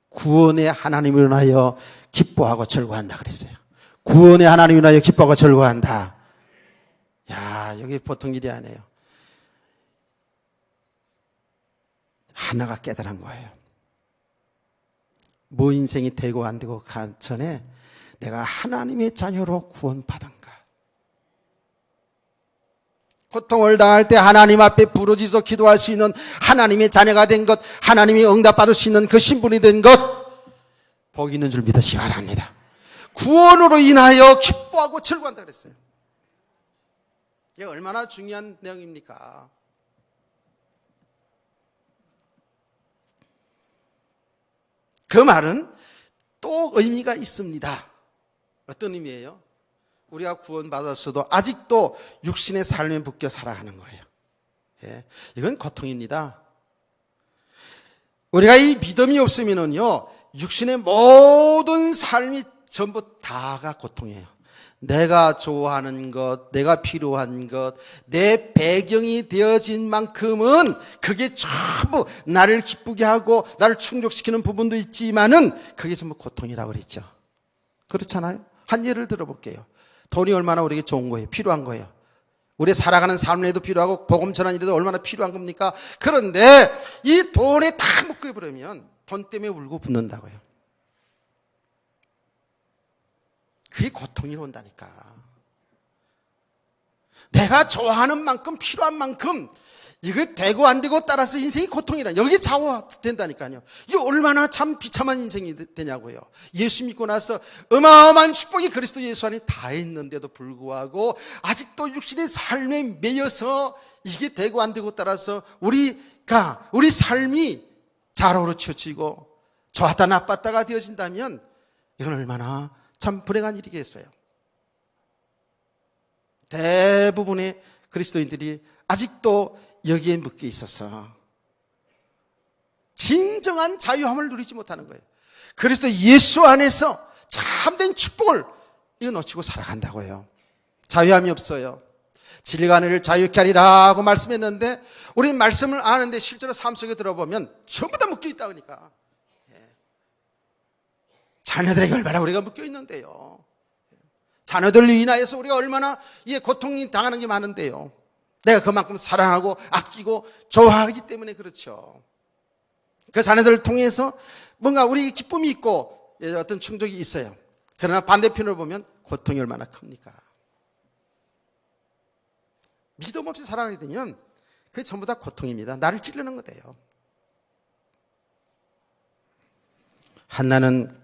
구원의 하나님을 인하여 기뻐하고 절거한다 그랬어요. 구원의 하나님을 인하여 기뻐하고 절거한다. 야, 여기 보통 일이 아니에요. 하나가 깨달은 거예요. 뭐 인생이 되고 안 되고 간 전에 내가 하나님의 자녀로 구원받은가. 고통을 당할 때 하나님 앞에 부르짖어 기도할 수 있는 하나님의 자녀가 된 것, 하나님이 응답받을 수 있는 그 신분이 된 것, 복 있는 줄 믿으시기 바랍니다. 구원으로 인하여 기뻐하고 즐거워한다 그랬어요. 이게 얼마나 중요한 내용입니까? 그 말은 또 의미가 있습니다. 어떤 의미예요? 우리가 구원받았어도 아직도 육신의 삶에 묶여 살아가는 거예요. 이건 고통입니다. 우리가 이 믿음이 없으면요, 육신의 모든 삶이 전부 다가 고통이에요. 내가 좋아하는 것, 내가 필요한 것, 내 배경이 되어진 만큼은 그게 전부 나를 기쁘게 하고 나를 충족시키는 부분도 있지만은 그게 전부 고통이라고 그랬죠. 그렇잖아요? 한 예를 들어볼게요. 돈이 얼마나 우리에게 좋은 거예요? 필요한 거예요. 우리 살아가는 삶에도 필요하고 복음 전환 일에도 얼마나 필요한 겁니까? 그런데 이 돈에 다 묶여버리면 돈 때문에 울고 붙는다고요. 그게 고통이 온다니까. 내가 좋아하는 만큼 필요한 만큼 이거 되고 안 되고 따라서 인생이 고통이라 여기 좌우된다니까요. 이게 얼마나 참 비참한 인생이 되냐고요. 예수 믿고 나서 어마어마한 축복이 그리스도 예수 안에 다 있는데도 불구하고 아직도 육신의 삶에 매여서 이게 되고 안 되고 따라서 우리 삶이 좌우로 치우치고 좋았다 나빴다가 되어진다면 이건 얼마나 참 불행한 일이겠어요. 대부분의 그리스도인들이 아직도 여기에 묶여 있어서 진정한 자유함을 누리지 못하는 거예요. 그리스도 예수 안에서 참된 축복을 이거 놓치고 살아간다고요. 자유함이 없어요. 진리가 너를 자유케 하리라고 말씀했는데 우리는 말씀을 아는데 실제로 삶 속에 들어보면 전부 다 묶여 있다 그러니까. 자녀들에게 얼마나 우리가 묶여 있는데요. 자녀들로 인하여서 우리가 얼마나 고통이 당하는 게 많은데요. 내가 그만큼 사랑하고 아끼고 좋아하기 때문에 그렇죠. 그 자녀들을 통해서 뭔가 우리 기쁨이 있고 어떤 충족이 있어요. 그러나 반대편으로 보면 고통이 얼마나 큽니까? 믿음 없이 살아가게 되면 그게 전부 다 고통입니다. 나를 찌르는 거예요. 한나는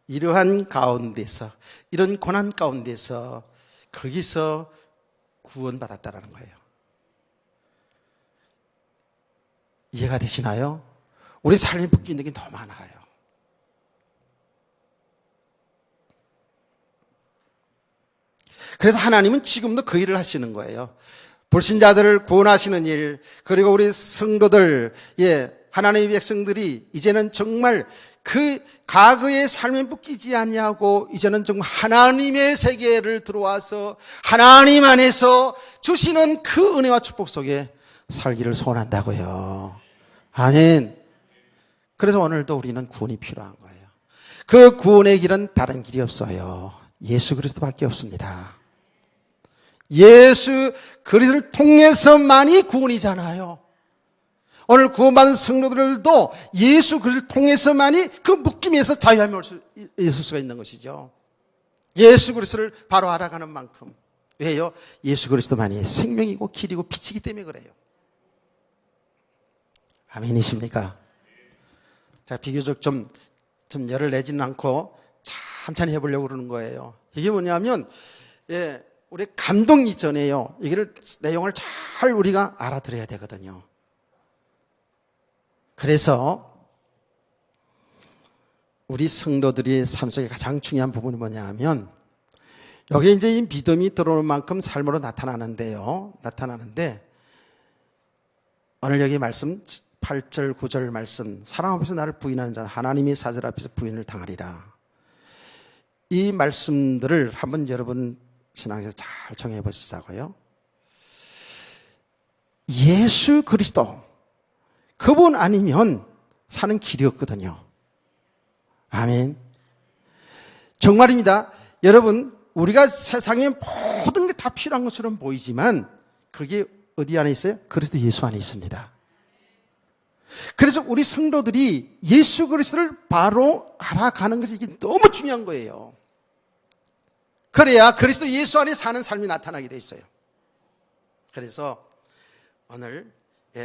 이러한 가운데서 이런 고난 가운데서 거기서 구원받았다라는 거예요. 이해가 되시나요? 우리 삶에 묶여 있는 게 너무 많아요. 그래서 하나님은 지금도 그 일을 하시는 거예요. 불신자들을 구원하시는 일, 그리고 우리 성도들, 하나님의 백성들이 이제는 정말 그 과거의 삶에 묶이지 아니하고 이제는 정말 하나님의 세계를 들어와서 하나님 안에서 주시는 그 은혜와 축복 속에 살기를 소원한다고요. 아멘. 그래서 오늘도 우리는 구원이 필요한 거예요. 그 구원의 길은 다른 길이 없어요. 예수 그리스도밖에 없습니다. 예수 그리스도를 통해서만이 구원이잖아요. 오늘 구원받은 성도들도 예수 그리스도를 통해서만이 그 묶임에서 자유함이 있을 수가 있는 것이죠. 예수 그리스도를 바로 알아가는 만큼. 왜요? 예수 그리스도만이 생명이고 길이고 빛이기 때문에 그래요. 아멘이십니까? 자, 비교적 좀 열을 내지는 않고 천천히 해보려고 그러는 거예요. 이게 뭐냐면, 우리 감동 이전에요. 이거를 내용을 잘 우리가 알아들어야 되거든요. 그래서 우리 성도들이 삶 속에 가장 중요한 부분이 뭐냐 하면 여기에 이제 이 믿음이 들어오는 만큼 삶으로 나타나는데 오늘 여기 말씀 8절 9절 말씀 사랑 앞에서 나를 부인하는 자는 하나님이 사절 앞에서 부인을 당하리라. 이 말씀들을 한번 여러분 신앙에서 잘 정해 보시자고요. 예수 그리스도 그분 아니면 사는 길이 없거든요. 아멘. 정말입니다. 여러분, 우리가 세상에 모든 게 다 필요한 것처럼 보이지만 그게 어디 안에 있어요? 그리스도 예수 안에 있습니다. 그래서 우리 성도들이 예수 그리스도를 바로 알아가는 것이 이게 너무 중요한 거예요. 그래야 그리스도 예수 안에 사는 삶이 나타나게 돼 있어요. 그래서 오늘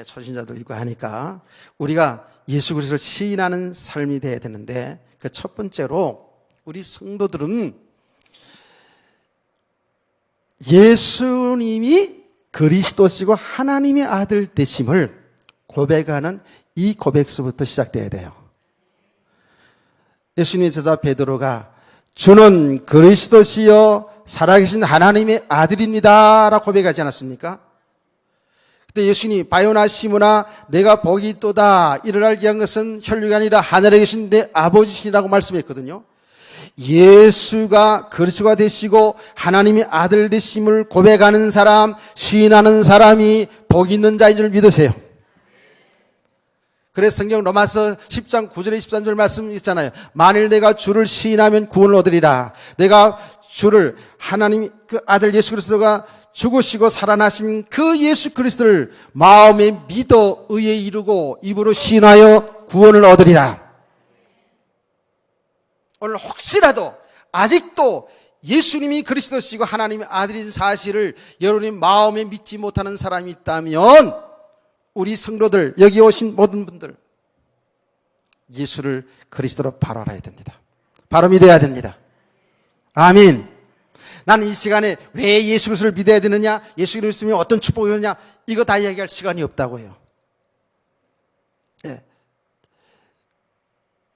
초신자도 있고 하니까 우리가 예수 그리스도를 시인하는 삶이 돼야 되는데 그 첫 번째로 우리 성도들은 예수님이 그리스도시고 하나님의 아들 되심을 고백하는 이 고백서부터 시작돼야 돼요. 예수님의 제자 베드로가 주는 그리스도시요 살아계신 하나님의 아들입니다 라고 고백하지 않았습니까? 그때 예수님이 바요나 시므나 내가 복이 있도다 이를 알게 한 것은 혈육이 아니라 하늘에 계신 내 아버지시라고 말씀했거든요. 예수가 그리스도가 되시고 하나님의 아들 되심을 고백하는 사람, 시인하는 사람이 복 있는 자인 줄 믿으세요. 그래서 성경 로마서 10장 9절에 13절 말씀 있잖아요. 만일 내가 주를 시인하면 구원을 얻으리라. 내가 주를 하나님 그 아들 예수 그리스도가 죽으시고 살아나신 그 예수 그리스도를 마음에 믿어 의에 이루고 입으로 시인하여 구원을 얻으리라. 오늘 혹시라도 아직도 예수님이 그리스도시고 하나님의 아들인 사실을 여러분이 마음에 믿지 못하는 사람이 있다면 우리 성도들 여기 오신 모든 분들 예수를 그리스도로 바로 알아야 됩니다. 바로 믿어야 됩니다. 아멘. 나는 이 시간에 왜 예수 그리스도를 믿어야 되느냐, 예수 그리스도를 믿으면 어떤 축복이 오느냐, 이거 다 이야기할 시간이 없다고요.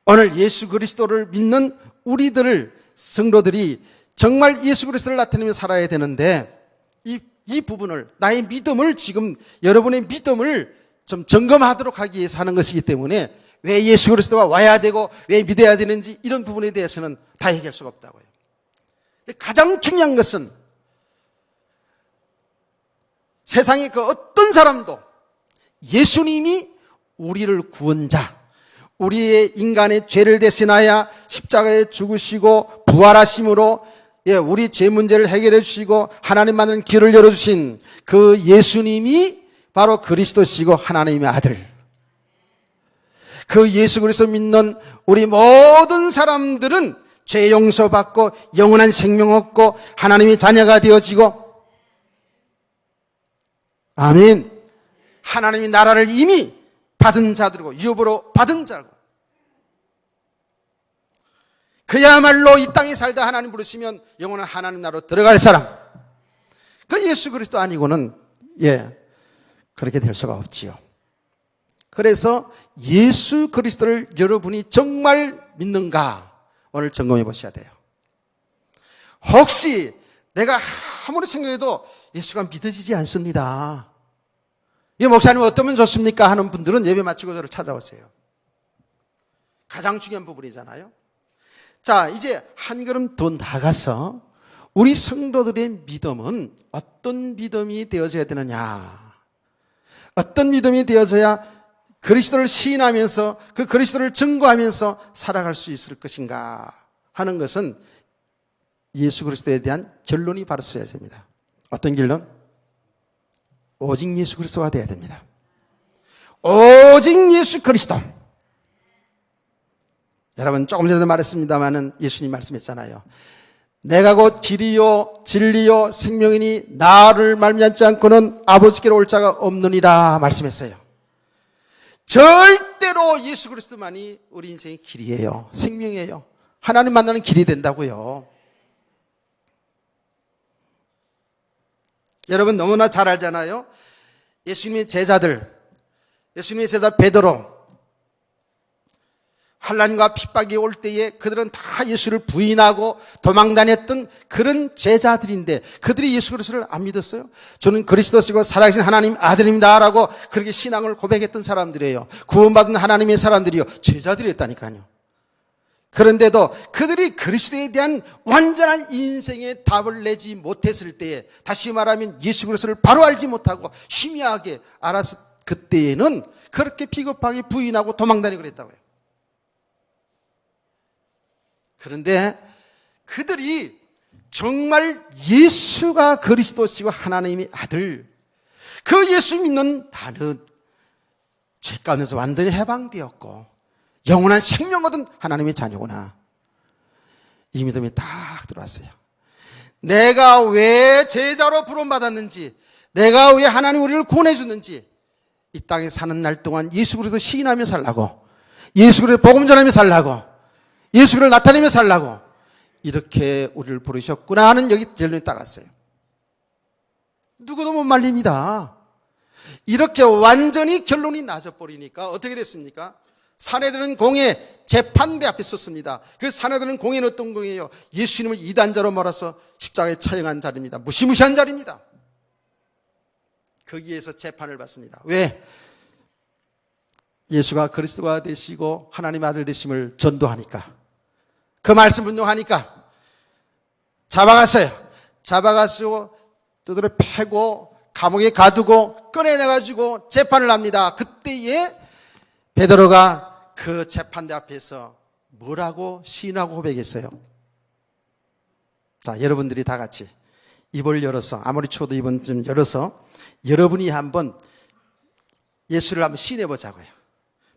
오늘 예수 그리스도를 믿는 우리들 성도들이 정말 예수 그리스도를 나타내며 살아야 되는데 이 부분을 나의 믿음을 지금 여러분의 믿음을 좀 점검하도록 하기 위해서 하는 것이기 때문에 왜 예수 그리스도가 와야 되고 왜 믿어야 되는지 이런 부분에 대해서는 다 얘기할 수가 없다고요. 가장 중요한 것은 세상의 그 어떤 사람도 예수님이 우리를 구원자, 우리의 인간의 죄를 대신하여 십자가에 죽으시고 부활하심으로 우리 죄 문제를 해결해 주시고 하나님만은 길을 열어주신 그 예수님이 바로 그리스도시고 하나님의 아들. 그 예수 그리스도 믿는 우리 모든 사람들은 죄 용서받고 영원한 생명 얻고 하나님의 자녀가 되어지고 아멘. 하나님의 나라를 이미 받은 자들이고 유업으로 받은 자고 그야말로 이 땅에 살다 하나님 부르시면 영원한 하나님 나라로 들어갈 사람. 그 예수 그리스도 아니고는 그렇게 될 수가 없지요. 그래서 예수 그리스도를 여러분이 정말 믿는가 오늘 점검해 보셔야 돼요. 혹시 내가 아무리 생각해도 예수가 믿어지지 않습니다. 이 목사님 어떠면 좋습니까? 하는 분들은 예배 마치고 저를 찾아오세요. 가장 중요한 부분이잖아요. 자, 이제 한 걸음 더 나가서 우리 성도들의 믿음은 어떤 믿음이 되어져야 되느냐? 어떤 믿음이 되어져야 그리스도를 시인하면서 그 그리스도를 증거하면서 살아갈 수 있을 것인가 하는 것은 예수 그리스도에 대한 결론이 바로 있어야 됩니다. 어떤 결론? 오직 예수 그리스도가 되어야 됩니다. 오직 예수 그리스도. 여러분 조금 전에 말했습니다마는 예수님 말씀했잖아요. 내가 곧 길이요 진리요 생명이니 나를 말미암지 않고는 아버지께로 올 자가 없느니라 말씀했어요. 절대로 예수 그리스도만이 우리 인생의 길이에요. 생명이에요. 하나님 만나는 길이 된다고요. 여러분 너무나 잘 알잖아요. 예수님의 제자들, 예수님의 제자 베드로, 환난과 핍박이 올 때에 그들은 다 예수를 부인하고 도망다녔던 그런 제자들인데 그들이 예수 그리스도를 안 믿었어요. 저는 그리스도시고 살아계신 하나님 아들입니다 라고 그렇게 신앙을 고백했던 사람들이에요. 구원받은 하나님의 사람들이요. 제자들이었다니까요. 그런데도 그들이 그리스도에 대한 완전한 인생의 답을 내지 못했을 때에, 다시 말하면 예수 그리스도를 바로 알지 못하고 희미하게 알아서 그때에는 그렇게 비겁하게 부인하고 도망다니고 그랬다고요. 그런데 그들이 정말 예수가 그리스도시고 하나님의 아들, 그 예수 믿는 나는 죄 가운데서 완전히 해방되었고 영원한 생명 얻은 하나님의 자녀구나. 이 믿음이 딱 들어왔어요. 내가 왜 제자로 부름받았는지, 내가 왜 하나님 우리를 구원해 줬는지, 이 땅에 사는 날 동안 예수 그리스도 시인하며 살라고, 예수 그리스도 복음 전하며 살라고, 예수 그리스도를 나타내며 살라고 이렇게 우리를 부르셨구나 하는 여기 결론이 딱 왔어요. 누구도 못 말립니다. 이렇게 완전히 결론이 나져버리니까 어떻게 됐습니까? 사내들은 공회 재판대 앞에 섰습니다. 그 사내들은 공회는 어떤 공회예요? 예수님을 이단자로 몰아서 십자가에 처형한 자리입니다. 무시무시한 자리입니다. 거기에서 재판을 받습니다. 왜? 예수가 그리스도가 되시고 하나님 아들 되심을 전도하니까, 그 말씀 분명하니까 잡아갔어요. 잡아가지고 두드려 패고 감옥에 가두고 꺼내내가지고 재판을 합니다. 그때에 베드로가 그 재판대 앞에서 뭐라고 시인하고 고백했어요? 자, 여러분들이 다 같이 입을 열어서, 아무리 추워도 입은 좀 열어서 여러분이 한번 예수를 한번 시인해 보자고요.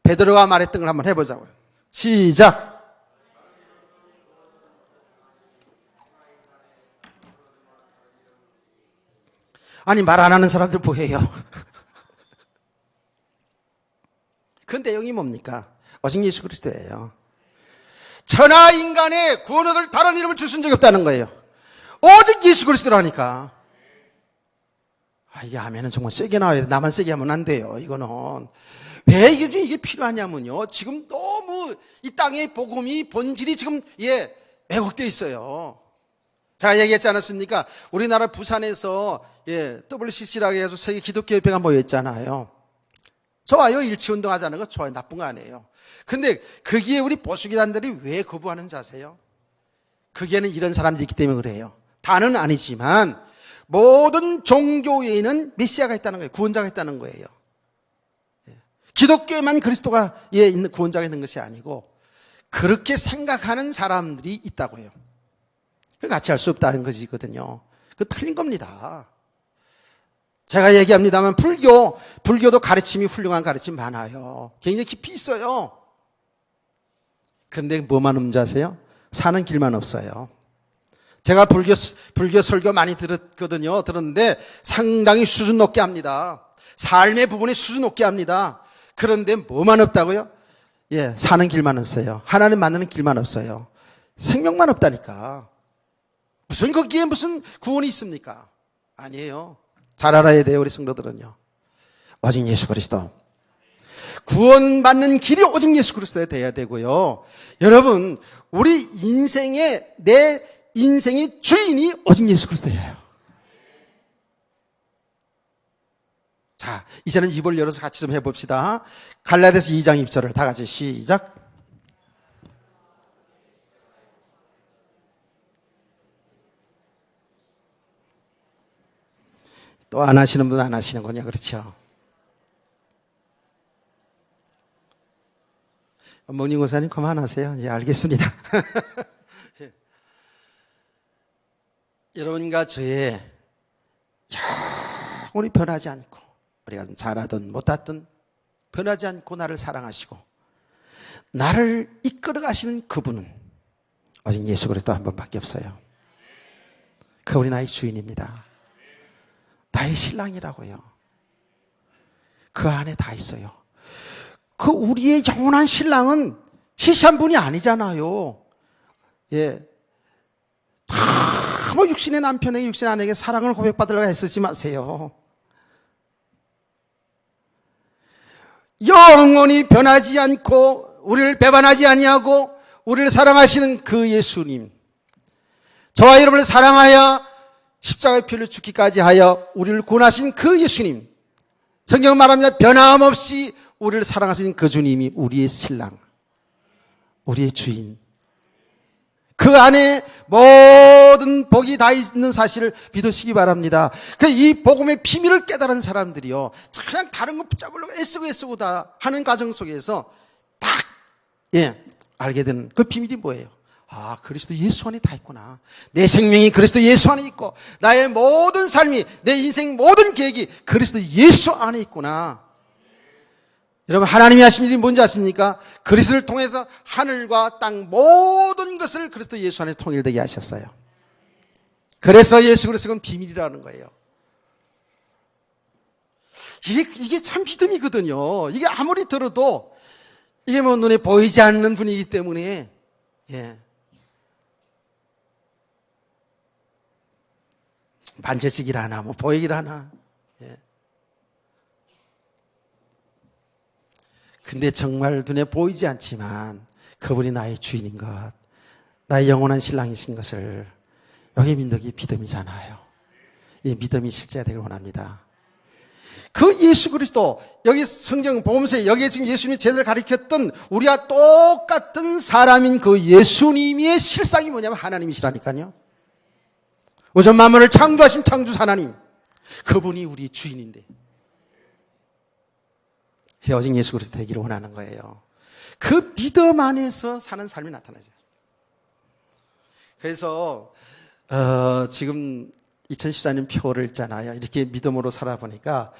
베드로가 말했던 걸 한번 해보자고요. 시작. 아니, 말 안 하는 사람들 보여요. 그 내용이 뭡니까? 오직 예수 그리스도예요. 천하 인간의 구원 얻을 다른 이름을 주신 적이 없다는 거예요. 오직 예수 그리스도라니까. 이게 하면은 정말 세게 나와야 돼. 나만 세게 하면 안 돼요. 이거는. 왜 이게 필요하냐면요. 지금 너무 이 땅의 복음이 본질이 지금 왜곡되어 있어요. 제가 얘기했지 않았습니까? 우리나라 부산에서 WCC라고 해서 세계 기독교협회가 모여있잖아요. 좋아요. 일치운동 하자는 거 좋아요. 나쁜 거 아니에요. 근데 거기에 우리 보수기단들이 왜 거부하는지 아세요? 거기에는 이런 사람들이 있기 때문에 그래요. 다는 아니지만 모든 종교에는 메시아가 있다는 거예요. 구원자가 있다는 거예요. 기독교에만 그리스도가 있는 구원자가 있는 것이 아니고 그렇게 생각하는 사람들이 있다고요. 같이 할 수 없다는 것이거든요. 그 틀린 겁니다. 제가 얘기합니다만 불교도 가르침이 훌륭한 가르침 많아요. 굉장히 깊이 있어요. 근데 뭐만 없는지 아세요? 사는 길만 없어요. 제가 불교 설교 많이 들었는데 상당히 수준 높게 합니다. 삶의 부분에 수준 높게 합니다. 그런데 뭐만 없다고요? 사는 길만 없어요. 하나님 만나는 길만 없어요. 생명만 없다니까. 거기에 무슨 구원이 있습니까? 아니에요. 잘 알아야 돼요, 우리 성도들은요. 오직 예수 그리스도. 구원받는 길이 오직 예수 그리스도에 돼야 되고요. 여러분, 내 인생의 주인이 오직 예수 그리스도예요. 자, 이제는 입을 열어서 같이 좀 해봅시다. 갈라디아서 2장 2절을 다 같이 시작. 또 안 하시는 분은 안 하시는군요. 그렇죠? 모닝고사님 그만하세요. 예, 알겠습니다. 여러분과 저의 영원히 변하지 않고, 우리가 잘하든 못하든 변하지 않고 나를 사랑하시고 나를 이끌어 가시는 그분은 오직 예수 그리스도 한 분밖에 없어요. 그분이 나의 주인입니다. 나의 신랑이라고요. 그 안에 다 있어요. 그 우리의 영원한 신랑은 시시한 분이 아니잖아요. 예. 다 뭐 육신의 남편에게, 육신의 아내에게 사랑을 고백받으려고 애쓰지 마세요. 영원히 변하지 않고 우리를 배반하지 아니하고 우리를 사랑하시는 그 예수님, 저와 여러분을 사랑하여 십자가의 피를 죽기까지 하여 우리를 구원하신 그 예수님, 성경은 말합니다. 변함없이 우리를 사랑하신 그 주님이 우리의 신랑, 우리의 주인, 그 안에 모든 복이 다 있는 사실을 믿으시기 바랍니다. 이 복음의 비밀을 깨달은 사람들이요, 그냥 다른 거 붙잡으려고 애쓰고 다 하는 과정 속에서 딱 알게 되는 그 비밀이 뭐예요? 아, 그리스도 예수 안에 다 있구나. 내 생명이 그리스도 예수 안에 있고 나의 모든 삶이, 내 인생 모든 계획이 그리스도 예수 안에 있구나. 여러분, 하나님이 하신 일이 뭔지 아십니까? 그리스도를 통해서 하늘과 땅 모든 것을 그리스도 예수 안에 통일되게 하셨어요. 그래서 예수 그리스도는 비밀이라는 거예요. 이게 참 믿음이거든요. 이게 아무리 들어도 이게 뭐 눈에 보이지 않는 분이기 때문에, 만져지길 하나, 뭐 보이길 하나. 근데 정말 눈에 보이지 않지만 그분이 나의 주인인 것, 나의 영원한 신랑이신 것을, 여기 믿음이잖아요. 이 믿음이 실제가 되길 원합니다. 그 예수 그리스도, 여기 성경 복음서에 여기에 지금 예수님이 제자를 가리켰던 우리와 똑같은 사람인 그 예수님의 실상이 뭐냐면 하나님이시라니까요. 우주 만물을 창조하신 창조주 하나님, 그분이 우리 주인인데 오직 예수 그리스도 되기를 원하는 거예요. 그 믿음 안에서 사는 삶이 나타나죠. 그래서 지금 2014년 표를 있잖아요. 이렇게 믿음으로 살아보니까,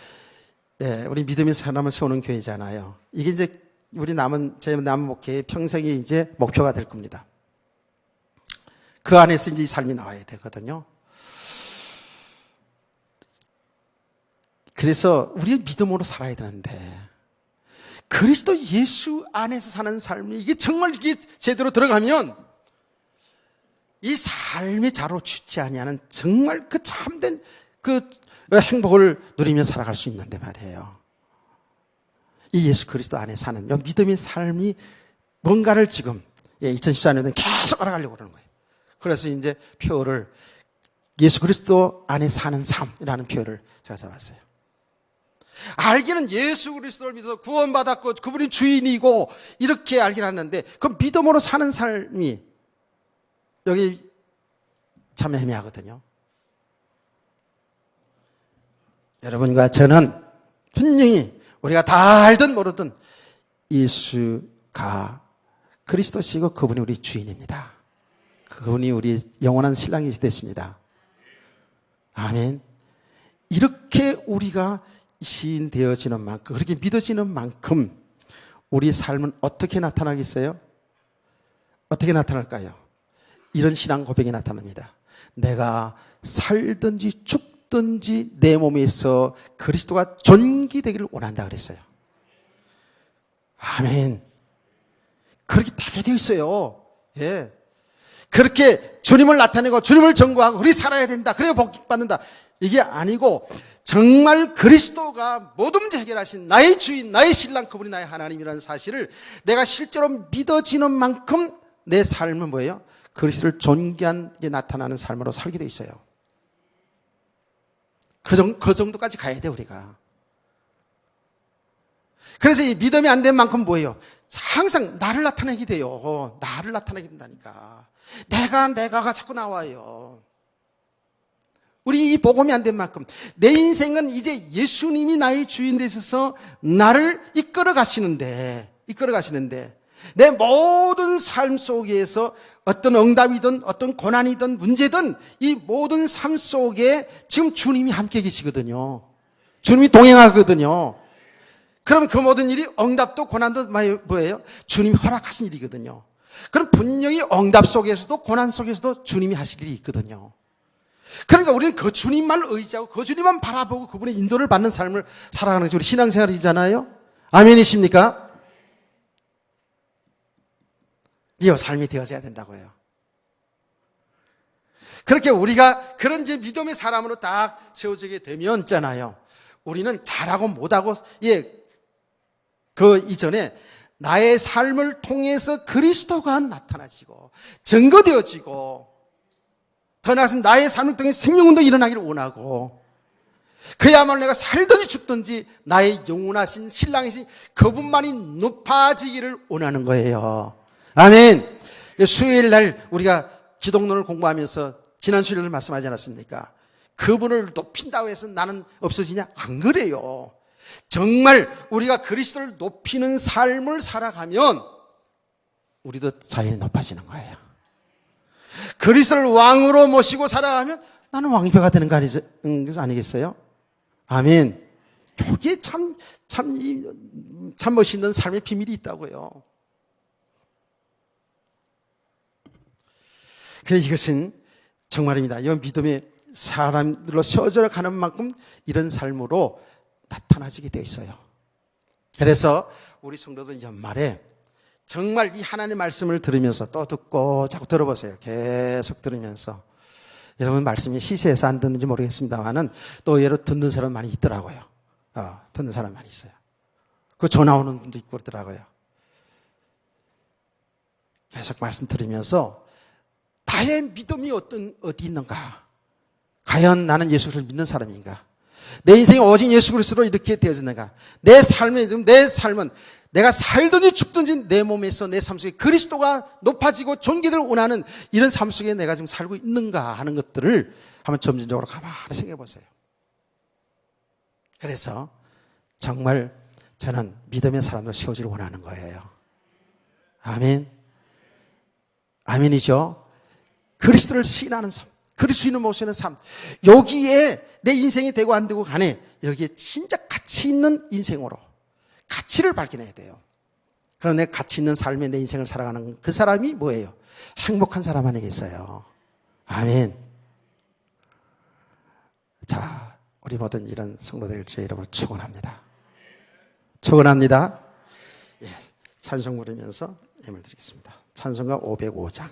우리 믿음의 사람을 세우는 교회잖아요. 이게 이제 제 남은 목회의 평생의 이제 목표가 될 겁니다. 그 안에서 이제 이 삶이 나와야 되거든요. 그래서 우리 믿음으로 살아야 되는데, 그리스도 예수 안에서 사는 삶이, 이게 정말 이게 제대로 들어가면 이 삶이 자로 주지 아니하는 정말 그 참된 그 행복을 누리며 살아갈 수 있는데 말이에요. 이 예수 그리스도 안에 사는 이 믿음의 삶이 뭔가를 지금 2014년에는 계속 알아가려고 그러는 거예요. 그래서 이제 표를 예수 그리스도 안에 사는 삶이라는 표를 제가 잡았어요. 알기는 예수 그리스도를 믿어서 구원받았고 그분이 주인이고 이렇게 알긴 하는데, 그 믿음으로 사는 삶이 여기 참 애매하거든요. 여러분과 저는 분명히 우리가 다 알든 모르든 예수가 그리스도시고 그분이 우리 주인입니다. 그분이 우리 영원한 신랑이 되십니다. 아멘. 이렇게 우리가 시인되어지는 만큼, 그렇게 믿어지는 만큼 우리 삶은 어떻게 나타나겠어요? 어떻게 나타날까요? 이런 신앙 고백이 나타납니다. 내가 살든지 죽든지 내 몸에서 그리스도가 존귀되기를 원한다 그랬어요. 아멘. 그렇게 되게 되어 있어요. 그렇게 주님을 나타내고 주님을 전구하고 그렇게 살아야 된다, 그래야 복 받는다, 이게 아니고 정말 그리스도가 모든 문제 해결하신 나의 주인, 나의 신랑, 그분이 나의 하나님이라는 사실을 내가 실제로 믿어지는 만큼 내 삶은 뭐예요? 그리스도를 존귀하게 나타나는 삶으로 살게 돼 있어요. 그 정도까지 가야 돼 우리가. 그래서 이 믿음이 안 된 만큼 뭐예요? 항상 나를 나타내게 돼요. 나를 나타내게 된다니까. 내가가 자꾸 나와요. 우리 이 복음이 안 된 만큼 내 인생은 이제 예수님이 나의 주인 되셔서 나를 이끌어 가시는데 내 모든 삶 속에서 어떤 응답이든 어떤 고난이든 문제든 이 모든 삶 속에 지금 주님이 함께 계시거든요. 주님이 동행하거든요. 그럼 그 모든 일이 응답도 고난도 뭐예요? 주님이 허락하신 일이거든요. 그럼 분명히 응답 속에서도 고난 속에서도 주님이 하실 일이 있거든요. 그러니까 우리는 그 주님만 의지하고 그 주님만 바라보고 그분의 인도를 받는 삶을 살아가는 것이 우리 신앙생활이잖아요. 아멘이십니까? 이 삶이 되어져야 된다고요. 그렇게 우리가 그런 이제 믿음의 사람으로 딱 세워지게 되면 있잖아요. 우리는 잘하고 못하고 그 이전에 나의 삶을 통해서 그리스도가 나타나지고 증거되어지고 더 나아가서 나의 삶을 통해 생명운동 일어나기를 원하고 그야말로 내가 살든지 죽든지 나의 영원하신 신랑이신 그분만이 높아지기를 원하는 거예요. 아멘. 수요일 날 우리가 기독론을 공부하면서 지난 수요일 말씀하지 않았습니까? 그분을 높인다고 해서 나는 없어지냐? 안 그래요. 정말 우리가 그리스도를 높이는 삶을 살아가면 우리도 자연히 높아지는 거예요. 그리스도를 왕으로 모시고 살아가면 나는 왕비가 되는 거 아니겠어요? 아멘. 여기에 참 멋있는 삶의 비밀이 있다고요. 그래서 이것은 정말입니다. 이 믿음의 사람들로 세워져 가는 만큼 이런 삶으로 나타나지게 되어 있어요. 그래서 우리 성도들은 연말에 정말 이 하나님의 말씀을 들으면서 또 듣고 자꾸 들어보세요. 계속 들으면서. 여러분 말씀이 시세에서 안 듣는지 모르겠습니다만은 또 예로 듣는 사람 많이 있더라고요. 듣는 사람 많이 있어요. 그 전화 오는 분도 있고 그러더라고요. 계속 말씀 들으면서 나의 믿음이 어디 있는가? 과연 나는 예수를 믿는 사람인가? 내 인생이 오직 예수 그리스도로 이렇게 되어졌는가? 내 삶은 내가 살든지 죽든지 내 몸에서 내 삶 속에 그리스도가 높아지고 존귀를 원하는 이런 삶 속에 내가 지금 살고 있는가 하는 것들을 한번 점진적으로 가만히 생각해 보세요. 그래서 정말 저는 믿음의 사람을 세우기를 원하는 거예요. 아멘. 아멘이죠. 그리스도를 시인하는 삶, 그리스도인을 모시는 삶, 여기에 내 인생이 되고 안 되고 간에 여기에 진짜 가치 있는 인생으로 가치를 발견해야 돼요. 그럼 내 가치 있는 삶에 내 인생을 살아가는 그 사람이 뭐예요? 행복한 사람 아니겠어요? 아멘. 자, 우리 모든 이런 성도들 주의 이름으로 축원합니다. 축원합니다. 예, 찬송 부르면서 예물 드리겠습니다. 찬송가 505장.